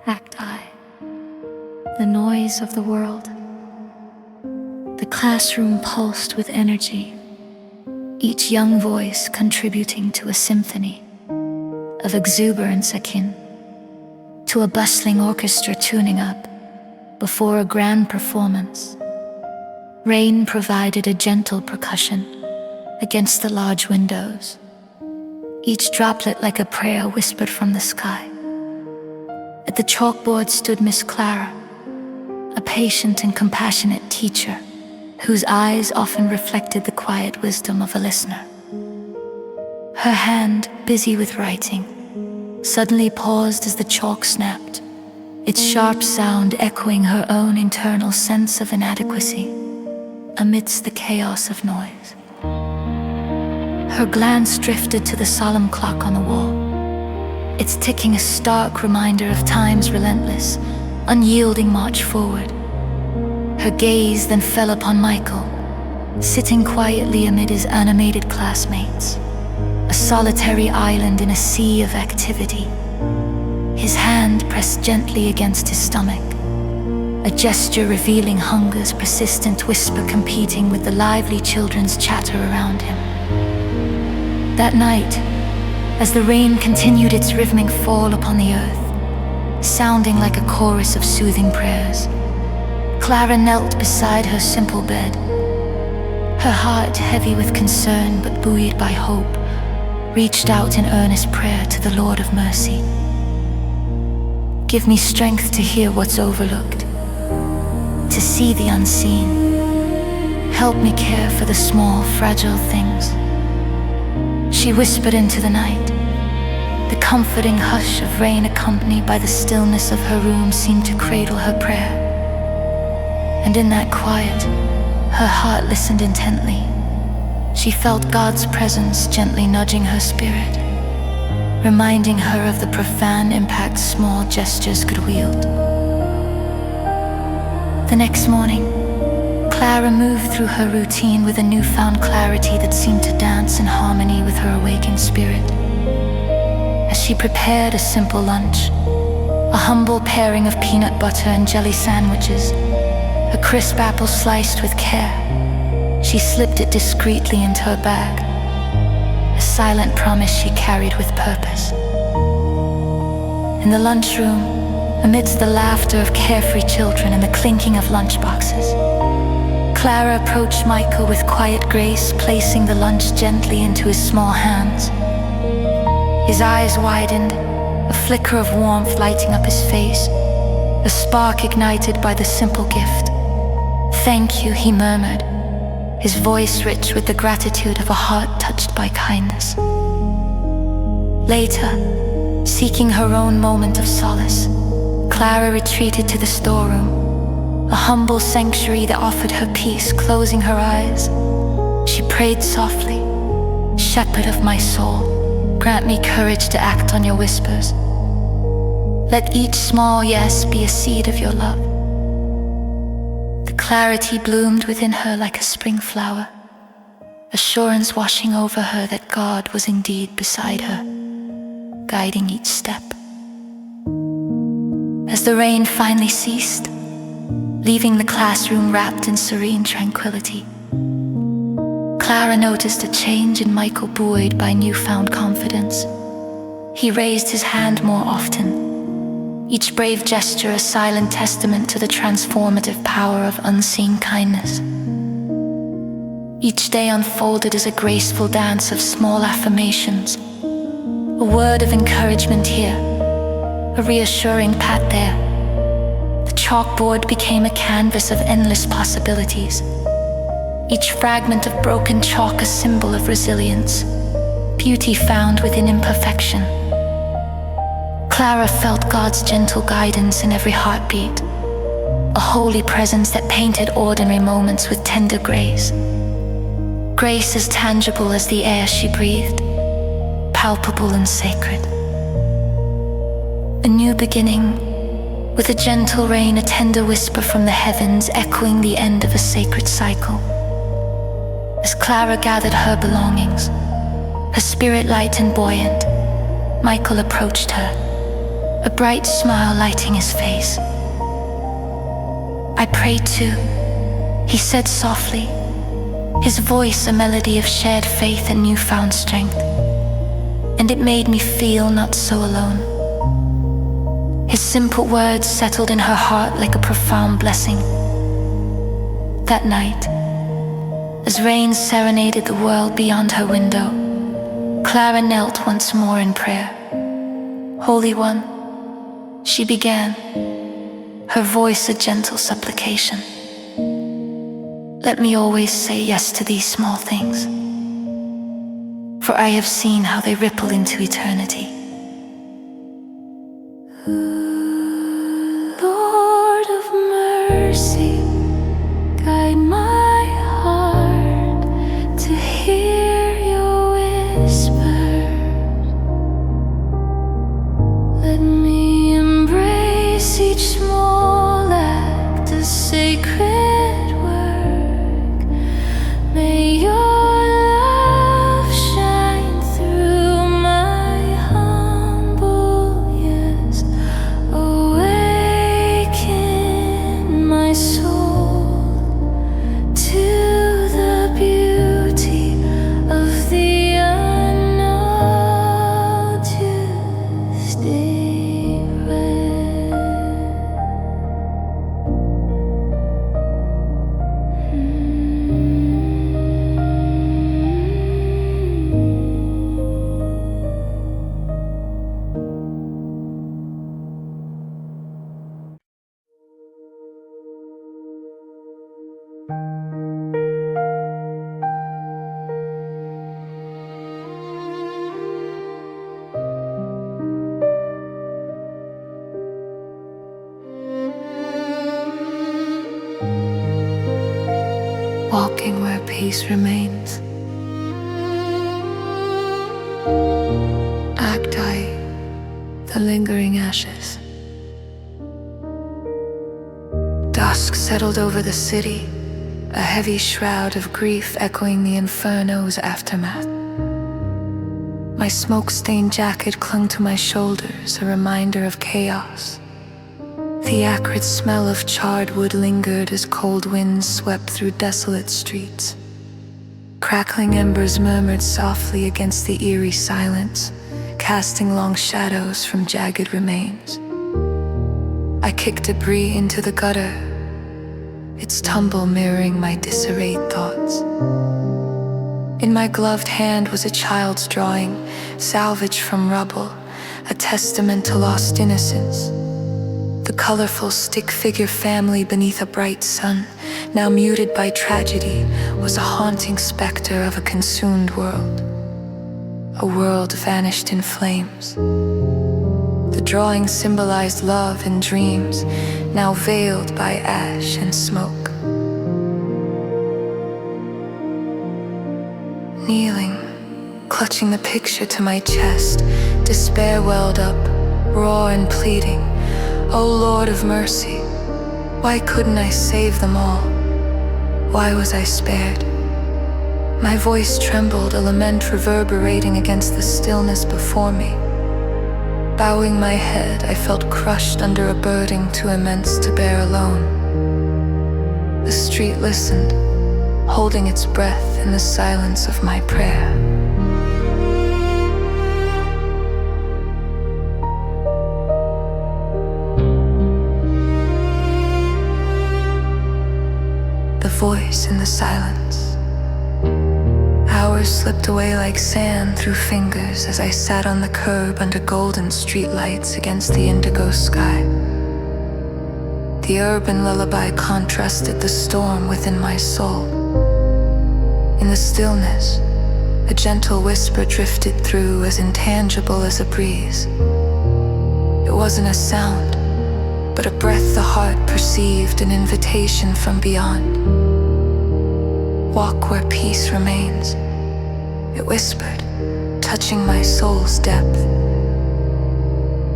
Act I. The noise of the world. The classroom pulsed with energy, each young voice contributing to a symphony of exuberance akin to a bustling orchestra tuning up before a grand performance. Rain provided a gentle percussion against the large windows, each droplet like a prayer whispered from the sky. At the chalkboard stood Miss Clara, a patient and compassionate teacher whose eyes often reflected the quiet wisdom of a listener. Her hand, busy with writing, suddenly paused as the chalk snapped, its sharp sound echoing her own internal sense of inadequacy amidst the chaos of noise. Her glance drifted to the solemn clock on the wall, its ticking a stark reminder of time's relentless, unyielding march forward. Her gaze then fell upon Michael, sitting quietly amid his animated classmates, a solitary island in a sea of activity. His hand pressed gently against his stomach, a gesture revealing hunger's persistent whisper competing with the lively children's chatter around him. That night, as the rain continued its rhythmic fall upon the earth, sounding like a chorus of soothing prayers, Clara knelt beside her simple bed, her heart heavy with concern but buoyed by hope, reached out in earnest prayer to the Lord of mercy. Give me strength to hear what's overlooked, to see the unseen. Help me care for the small, fragile things. She whispered into the night. The comforting hush of rain accompanied by the stillness of her room seemed to cradle her prayer. And in that quiet, her heart listened intently. She felt God's presence gently nudging her spirit, reminding her of the profound impact small gestures could wield. The next morning, Clara moved through her routine with a newfound clarity that seemed to dance in harmony with her awakened spirit. As she prepared a simple lunch, a humble pairing of peanut butter and jelly sandwiches, a crisp apple sliced with care, she slipped it discreetly into her bag, a silent promise she carried with purpose. In the lunchroom, amidst the laughter of carefree children and the clinking of lunchboxes, Clara approached Michael with quiet grace, placing the lunch gently into his small hands. His eyes widened, a flicker of warmth lighting up his face, a spark ignited by the simple gift. "Thank you," he murmured, his voice rich with the gratitude of a heart touched by kindness. Later, seeking her own moment of solace, Clara retreated to the storeroom, a humble sanctuary that offered her peace. Closing her eyes, she prayed softly, "Shepherd of my soul, grant me courage to act on your whispers. Let each small yes be a seed of your love." The clarity bloomed within her like a spring flower, assurance washing over her that God was indeed beside her, guiding each step. As the rain finally ceased, leaving the classroom wrapped in serene tranquility, Clara noticed a change in Michael, buoyed by newfound confidence. He raised his hand more often, each brave gesture a silent testament to the transformative power of unseen kindness. Each day unfolded as a graceful dance of small affirmations, a word of encouragement here, a reassuring pat there. The chalkboard became a canvas of endless possibilities, each fragment of broken chalk a symbol of resilience, beauty found within imperfection. Clara felt God's gentle guidance in every heartbeat, a holy presence that painted ordinary moments with tender grace. Grace as tangible as the air she breathed, palpable and sacred. A new beginning, with a gentle rain, a tender whisper from the heavens echoing the end of a sacred cycle. As Clara gathered her belongings, her spirit light and buoyant, Michael approached her, a bright smile lighting his face. I prayed too, he said softly, his voice a melody of shared faith and newfound strength. And it made me feel not so alone. His simple words settled in her heart like a profound blessing. That night, as rain serenaded the world beyond her window, Clara knelt once more in prayer. Holy One, she began, her voice a gentle supplication. Let me always say yes to these small things, for I have seen how they ripple into eternity. Lord of mercy, guide my heart to hear your whisper. Let me embrace each small act as sacred work. May your love shine through my humble yes. Awaken my soul to the beauty of the unnoticed event. Walking where peace remains. Act I, the lingering ashes. Dusk settled over the city, a heavy shroud of grief echoing the inferno's aftermath. My smoke-stained jacket clung to my shoulders, a reminder of chaos. The acrid smell of charred wood lingered as cold winds swept through desolate streets. Crackling embers murmured softly against the eerie silence, casting long shadows from jagged remains. I kicked debris into the gutter, its tumble mirroring my disarrayed thoughts. In my gloved hand was a child's drawing, salvaged from rubble, a testament to lost innocence. The colorful stick-figure family beneath a bright sun, now muted by tragedy, was a haunting specter of a consumed world. A world vanished in flames. The drawing symbolized love and dreams, now veiled by ash and smoke. Kneeling, clutching the picture to my chest, despair welled up, raw and pleading. O Lord of mercy, why couldn't I save them all? Why was I spared? My voice trembled, a lament reverberating against the stillness before me. Bowing my head, I felt crushed under a burden too immense to bear alone. The street listened, holding its breath in the silence of my prayer. The voice in the silence. Hours slipped away like sand through fingers as I sat on the curb under golden streetlights against the indigo sky. The urban lullaby contrasted the storm within my soul. In the stillness, a gentle whisper drifted through, as intangible as a breeze. It wasn't a sound, but a breath the heart perceived, an invitation from beyond. Walk where peace remains, it whispered, touching my soul's depth.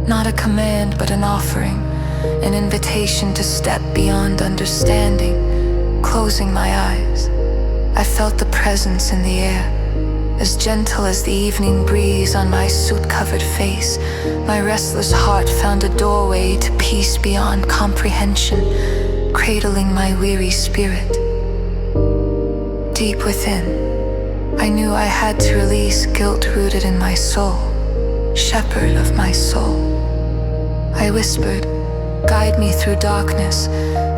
Not a command, but an offering, an invitation to step beyond understanding. Closing my eyes, I felt the presence in the air, as gentle as the evening breeze on my soot-covered face. My restless heart found a doorway to peace beyond comprehension, cradling my weary spirit. Deep within, I knew I had to release guilt rooted in my soul, shepherd of my soul. I whispered, guide me through darkness,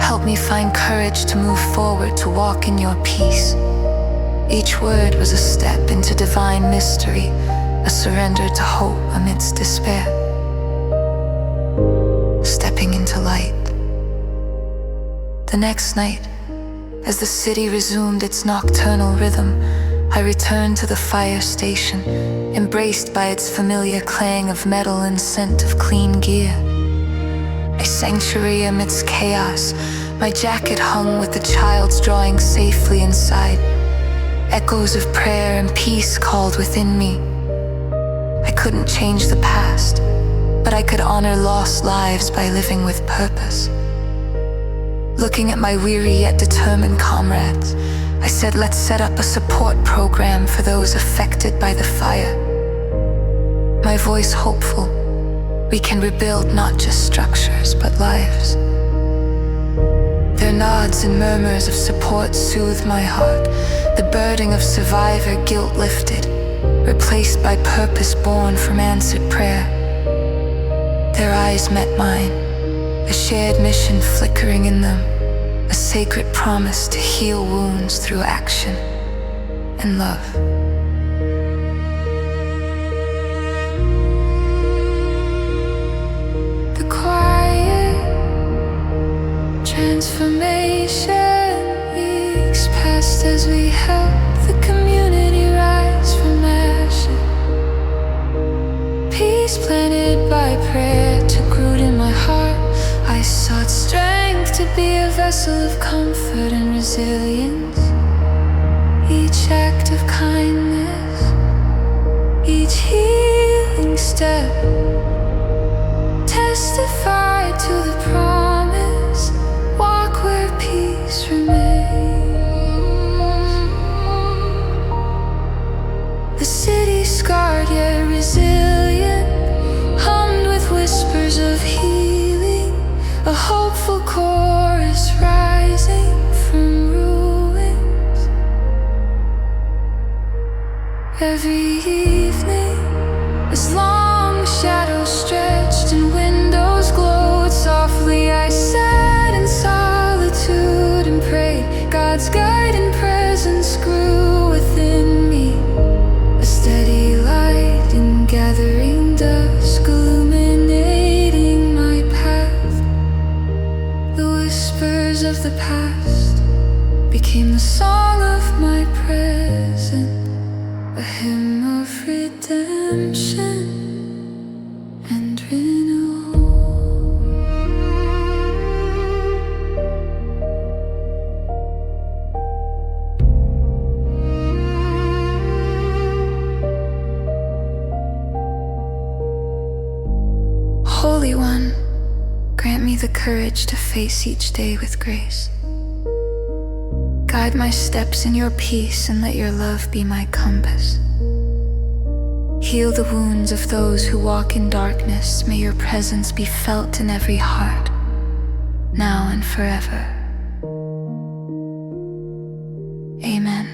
help me find courage to move forward, to walk in your peace. Each word was a step into divine mystery, a surrender to hope amidst despair. Stepping into light. The next night, as the city resumed its nocturnal rhythm, I returned to the fire station, embraced by its familiar clang of metal and scent of clean gear. A sanctuary amidst chaos, my jacket hung with the child's drawing safely inside. Echoes of prayer and peace called within me. I couldn't change the past, but I could honor lost lives by living with purpose. Looking at my weary yet determined comrades, I said, let's set up a support program for those affected by the fire. My voice hopeful, we can rebuild not just structures, but lives. Their nods and murmurs of support soothed my heart, the burden of survivor guilt lifted, replaced by purpose born from answered prayer. Their eyes met mine, a shared mission flickering in them, a sacred promise to heal wounds through action and love. The quiet transformation weeks passed as we helped the community rise from ashes. Peace planted by prayer took root in my heart. I sought strength to be a vessel of comfort and resilience. Each act of kindness, each healing step testified to the promise, walk where peace remains. The city scarred yet resilient, hummed with whispers of healing, a hopeful chorus rising from ruins. Every evening, as long shadows stretched and windows glowed softly, I sat in solitude and prayed. God's guiding presence grew within me, a steady light in gathering dusk, illuminating my path. The whispers of the past became the song of my present, a hymn of redemption and renewal. Holy One, grant me the courage to face each day with grace. Guide my steps in your peace and let your love be my compass. Heal the wounds of those who walk in darkness. May your presence be felt in every heart, now and forever. Amen.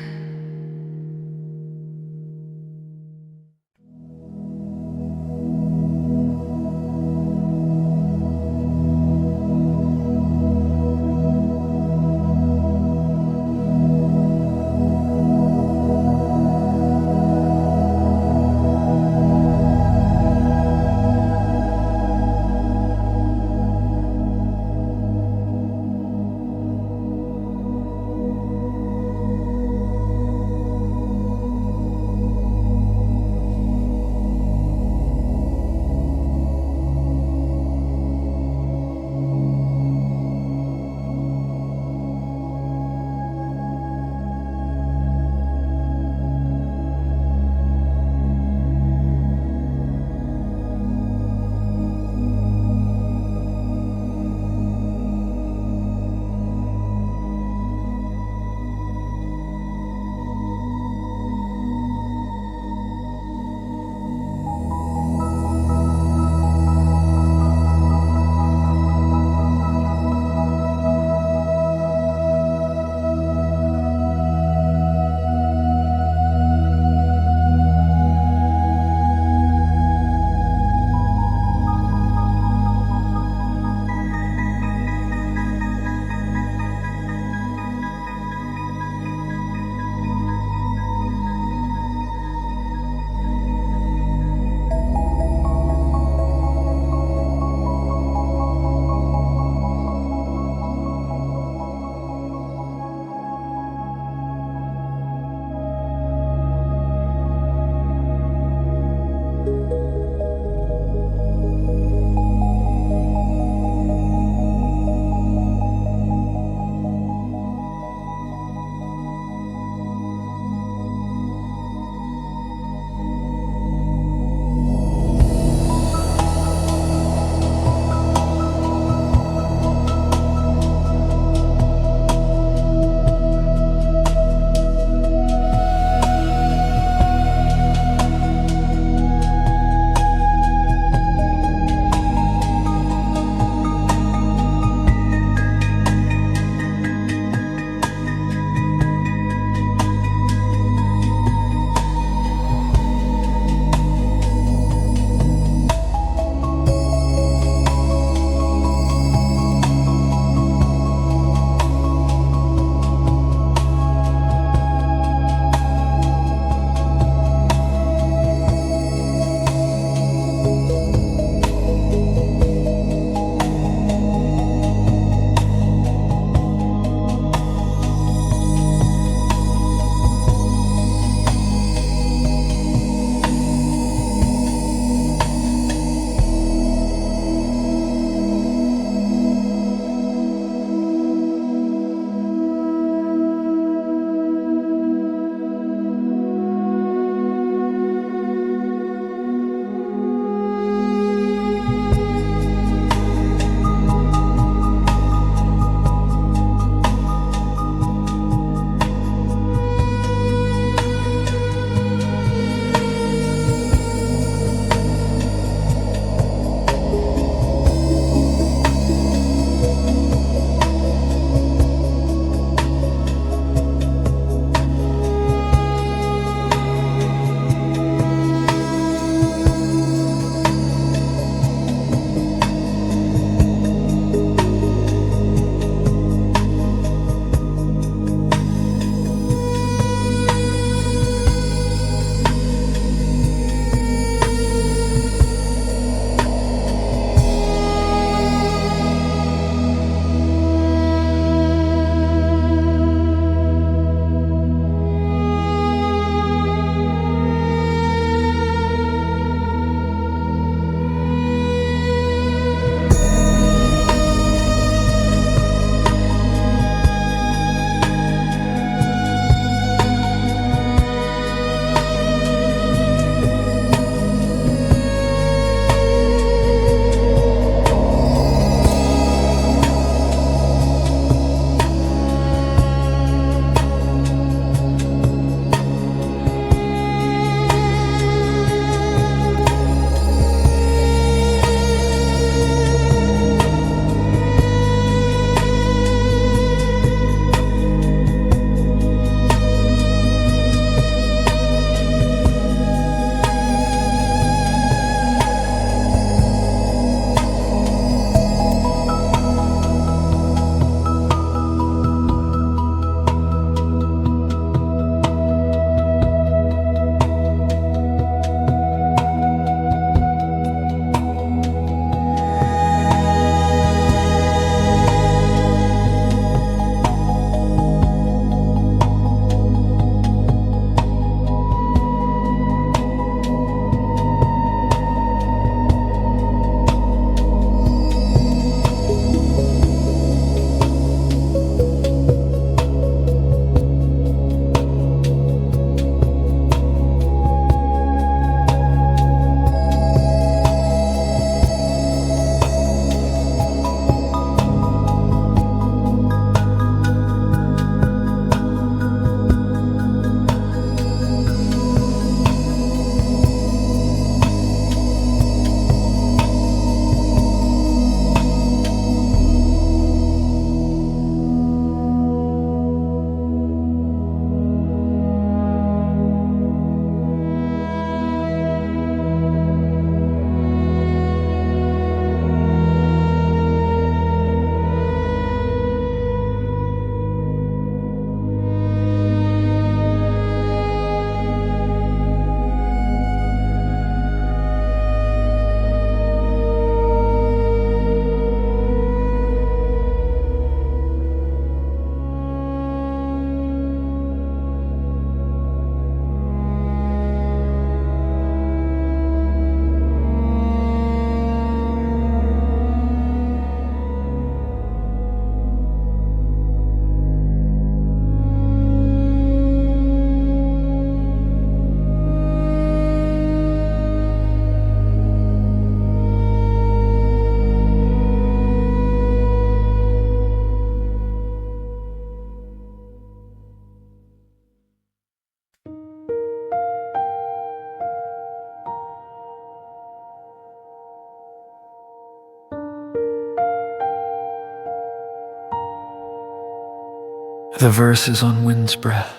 The verse is on wind's breath.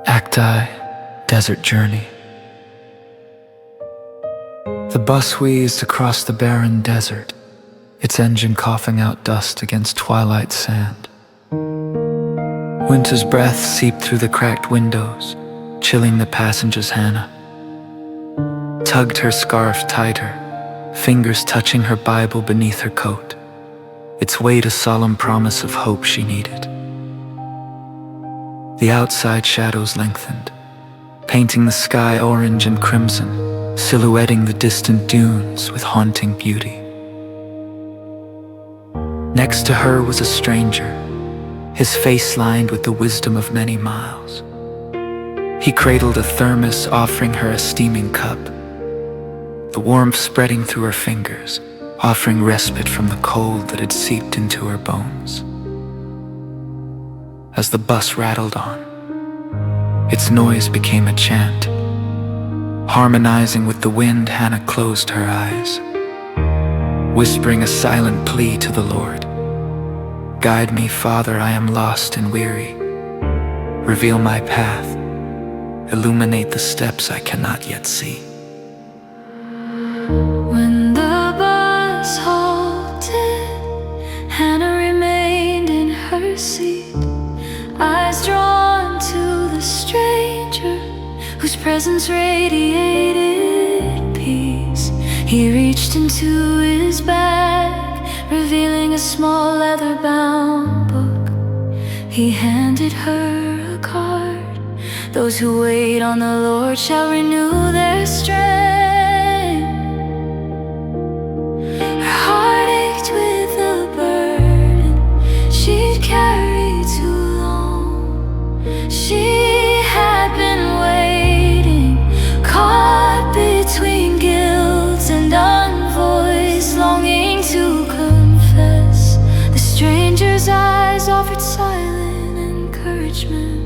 Acti, desert journey. The bus wheezed across the barren desert, its engine coughing out dust against twilight sand. Winter's breath seeped through the cracked windows, chilling the passenger's Hannah. Tugged her scarf tighter, fingers touching her Bible beneath her coat, its weight a solemn promise of hope she needed. The outside shadows lengthened, painting the sky orange and crimson, silhouetting the distant dunes with haunting beauty. Next to her was a stranger, his face lined with the wisdom of many miles. He cradled a thermos, offering her a steaming cup, the warmth spreading through her fingers, offering respite from the cold that had seeped into her bones. As the bus rattled on, its noise became a chant. Harmonizing with the wind, Hannah closed her eyes, whispering a silent plea to the Lord. Guide me, Father, I am lost and weary. Reveal my path, illuminate the steps I cannot yet see. When the bus halted, Hannah remained in her seat, eyes drawn to the stranger whose presence radiated peace. He reached into his bag, revealing a small leather-bound book. He handed her a card. Those who wait on the Lord shall renew their strength. Her heart ached with the burden she'd carried too long. She had been waiting, caught between guilt and unvoiced, longing to confess. The stranger's eyes offered silent encouragement,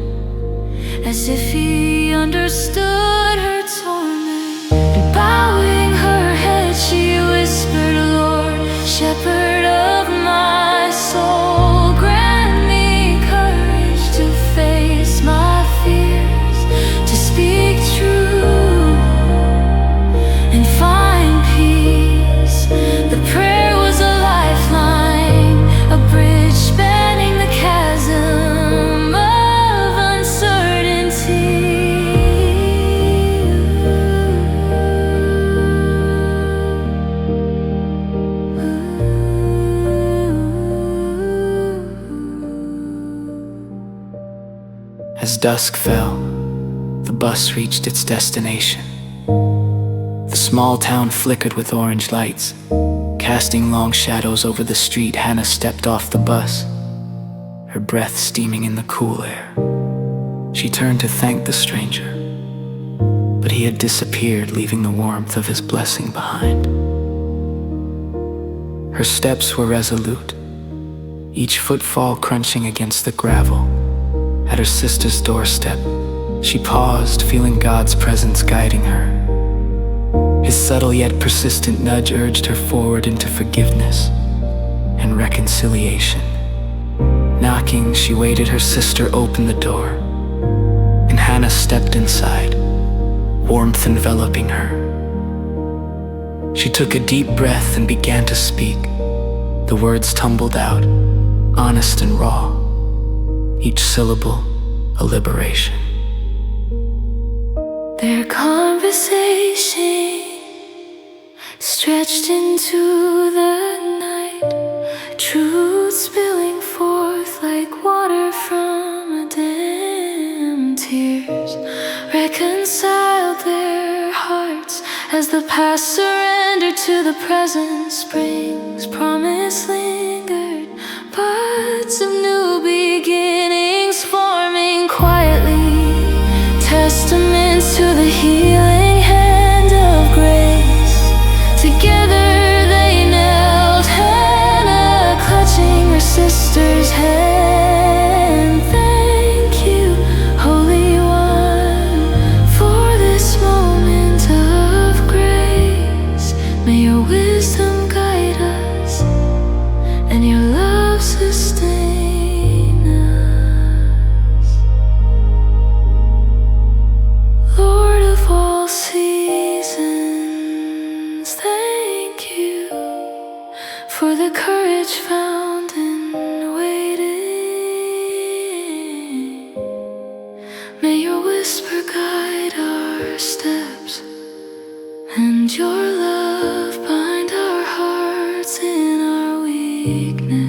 as if he understood her torment. And bowing her head, she whispered, Lord, shepherd of my soul, grant me courage to face my fears, to speak truth and find peace. The prayer was a lifeline, a bridge spanning the chasm of uncertainty. As dusk fell, the bus reached its destination. The small town flickered with orange lights, casting long shadows over the street. Hannah stepped off the bus, her breath steaming in the cool air. She turned to thank the stranger, but he had disappeared, leaving the warmth of his blessing behind. Her steps were resolute, each footfall crunching against the gravel. At her sister's doorstep, she paused, feeling God's presence guiding her. His subtle yet persistent nudge urged her forward into forgiveness and reconciliation. Knocking, she waited her sister open the door, and Hannah stepped inside, warmth enveloping her. She took a deep breath and began to speak. The words tumbled out, honest and raw, each syllable a liberation. Their conversation stretched into the night, truth spilling forth like water from a dam. Tears reconciled their hearts as the past surrendered to the present. Spring's promise lingered, buds of new beginnings forming quietly, testaments to the healing hand of grace. Together they knelt, Hannah clutching her sister's hand. Thank you, Holy One, for this moment of grace. May your wisdom guide us for the courage found in waiting. May your whisper guide our steps, and your love bind our hearts in our weakness.